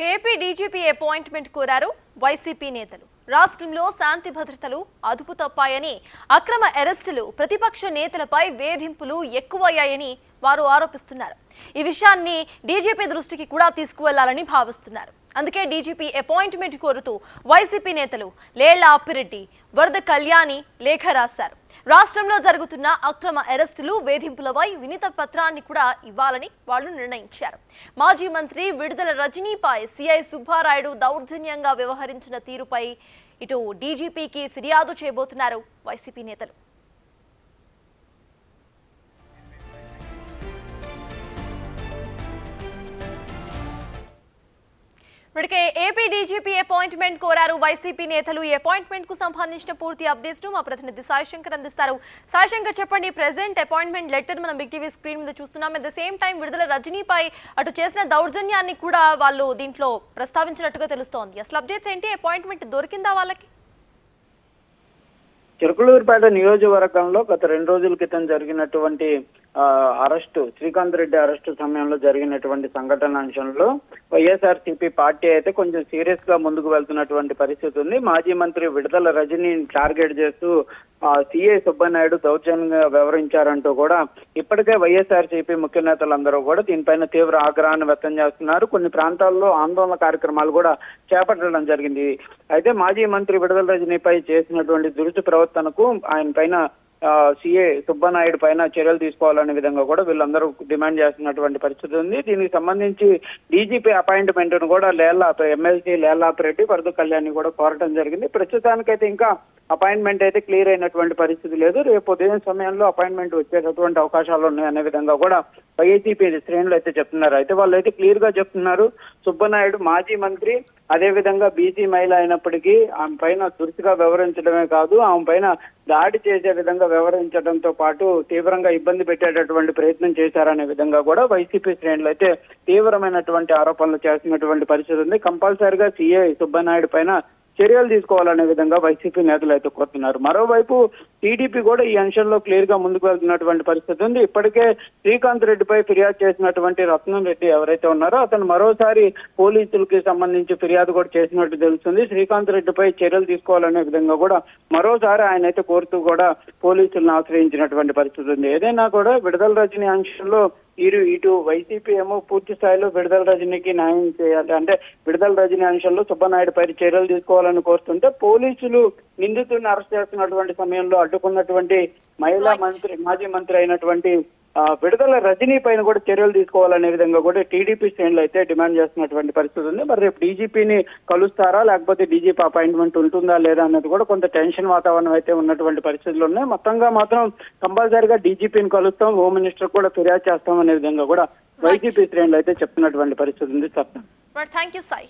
AP DGP appointment కోరారు YCP నేతలు. రాష్ట్రంలో శాంతి భద్రతలు అదుపు తప్పాయని, అక్రమ అరెస్టులు, ప్రతిపక్ష నేతలపై వేధింపులు ఎక్కువయ్యాయని వారు ఆరోపిస్తున్నారు. ఈ విషయాన్ని డీజీపీ దృష్టికి కూడా తీసుకువెళ్లాలని భావిస్తున్నారు. అందుకే డీజీపీ అపాయింట్మెంట్ కోరుతూ వైసీపీ నేతలు లేళ్ల అప్పిరెడ్డి, వరద కళ్యాణి లేఖ రాశారు. రాష్ట్రంలో జరుగుతున్న అక్రమ అరెస్టులు, వేధింపులపై వినతి పత్రాన్ని కూడా ఇవ్వాలని వాళ్ళు నిర్ణయించారు. మాజీ మంత్రి విడుదల రజనీపై సిఐ సుబ్బారాయుడు దౌర్జన్యంగా వ్యవహరించిన తీరుపై ఇటు డీజీపీకి ఫిర్యాదు చేయబోతున్నారు వైసీపీ నేతలు. ఇప్పటికే ఏపీ డీజీపీ అపాయింట్మెంట్ కోరారు వైసీపీ నేతలు. ఈ అపాయింట్మెంట్ కు సంబంధించిన పూర్తి అప్డేట్స్ ను మా ప్రతినిధి సాయిశంకర్ అందిస్తారు. సాయిశంకర్, చెప్పండి, ప్రెజెంట్ అపాయింట్మెంట్ లెటర్ మనం బిగ్ టీవీ స్క్రీన్ మీద చూస్తున్నాం. అట్ ద సేమ్ టైం విడుదల రజనీపై అటు చేసిన దౌర్జన్యాన్ని కూడా వాళ్ళు దీంట్లో ప్రస్తావించినట్టుగా తెలుస్తోంది. అసలు అప్డేట్స్ ఏంటి? అపాయింట్మెంట్ దొరికిందా వాళ్ళకి? చిలకలూరుపేట నియోజకవర్గంలో గత 2 రోజుల క్రితం జరిగినటువంటి అరెస్టు, శ్రీకాంత్ రెడ్డి అరెస్టు సమయంలో జరిగినటువంటి సంఘటన అంశంలో వైఎస్ఆర్సీపీ పార్టీ అయితే కొంచెం సీరియస్ గా ముందుకు వెళ్తున్నటువంటి పరిస్థితి ఉంది. మాజీ మంత్రి విడుదల రజనీని టార్గెట్ చేస్తూ సిఐ సుబ్బనాయుడు దౌర్జన్యంగా వ్యవహరించారంటూ కూడా ఇప్పటికే వైఎస్ఆర్సీపీ ముఖ్య నేతలందరూ కూడా దీనిపైన తీవ్ర ఆగ్రహాన్ని వ్యక్తం చేస్తున్నారు. కొన్ని ప్రాంతాల్లో ఆందోళన కార్యక్రమాలు కూడా చేపట్టడం జరిగింది. అయితే మాజీ మంత్రి విడుదల రజనీపై చేసినటువంటి దురుసు ప్రవర్తనకు ఆయన పైన సిఐ సుబ్బనాయుడు పైన చర్యలు తీసుకోవాలనే విధంగా కూడా వీళ్ళందరూ డిమాండ్ చేస్తున్నటువంటి పరిస్థితి ఉంది. దీనికి సంబంధించి డీజీపీ అపాయింట్మెంట్ ను కూడా ఎమ్మెల్సీ లేళ్లాపిరెడ్డి, వరద కళ్యాణి కూడా కోరటం జరిగింది. ప్రస్తుతానికైతే ఇంకా అపాయింట్మెంట్ అయితే క్లియర్ అయినటువంటి పరిస్థితి లేదు. రేపు ఉదయం సమయంలో అపాయింట్మెంట్ వచ్చేటటువంటి అవకాశాలు ఉన్నాయనే విధంగా కూడా వైసీపీ శ్రేణులు అయితే చెప్తున్నారు. అయితే వాళ్ళు అయితే క్లియర్ గా చెప్తున్నారు, సుబ్బనాయుడు మాజీ మంత్రి, అదే విధంగా బీసీ మహిళ అయినప్పటికీ ఆమె పైన దురుసుగా వ్యవహరించడమే కాదు, ఆమె పైన దాడి చేసే విధంగా వ్యవహరించడంతో పాటు తీవ్రంగా ఇబ్బంది పెట్టేటటువంటి ప్రయత్నం చేశారనే విధంగా కూడా వైసీపీ శ్రేణులు అయితే తీవ్రమైనటువంటి ఆరోపణలు చేస్తున్నటువంటి పరిస్థితి ఉంది. కంపల్సరిగా సిఐ సుబ్బనాయుడు పైన చర్యలు తీసుకోవాలనే విధంగా వైసీపీ నేతలు అయితే కోరుతున్నారు. మరోవైపు టీడీపీ కూడా ఈ అంశంలో క్లియర్ గా ముందుకు వెళ్తున్నటువంటి పరిస్థితి ఉంది. ఇప్పటికే శ్రీకాంత్ రెడ్డిపై ఫిర్యాదు చేసినటువంటి రత్నం రెడ్డి ఎవరైతే ఉన్నారో అతను మరోసారి పోలీసులకి సంబంధించి ఫిర్యాదు కూడా చేసినట్టు తెలుస్తుంది. శ్రీకాంత్ రెడ్డిపై చర్యలు తీసుకోవాలనే విధంగా కూడా మరోసారి ఆయన అయితే కోరుతూ కూడా పోలీసులను ఆశ్రయించినటువంటి పరిస్థితి ఉంది. ఏదైనా కూడా విడుదల రజనీ అంశంలో ఇటు వైసీపీ ఏమో పూర్తి స్థాయిలో విడుదల రజనీకి న్యాయం చేయాలి, అంటే విడుదల రజనీ అంశంలో సుబ్బనాయుడు పై చర్యలు తీసుకోవాలని కోరుతుంటే, పోలీసులు నిందితుడిని అరెస్ట్ చేస్తున్నటువంటి సమయంలో అడ్డుకున్నటువంటి మాజీ మంత్రి అయినటువంటి విడుదల రజనీ పైన కూడా చర్యలు తీసుకోవాలనే విధంగా కూడా టీడీపీ శ్రేణులు అయితే డిమాండ్ చేస్తున్నటువంటి పరిస్థితి ఉంది. మరి రేపు డీజీపీని కలుస్తారా, లేకపోతే డీజీపీ అపాయింట్మెంట్ ఉంటుందా లేదా అన్నది కూడా కొంత టెన్షన్ వాతావరణం అయితే ఉన్నటువంటి పరిస్థితులు ఉన్నాయి. మొత్తంగా మాత్రం కంపల్సరీగా డీజీపీని కలుస్తాం, హోమ్ మినిస్టర్ కూడా ఫిర్యాదు చేస్తాం అనే విధంగా కూడా వైసీపీ శ్రేణులు అయితే చెప్తున్నటువంటి పరిస్థితి ఉంది. థాంక్యూ సాయి.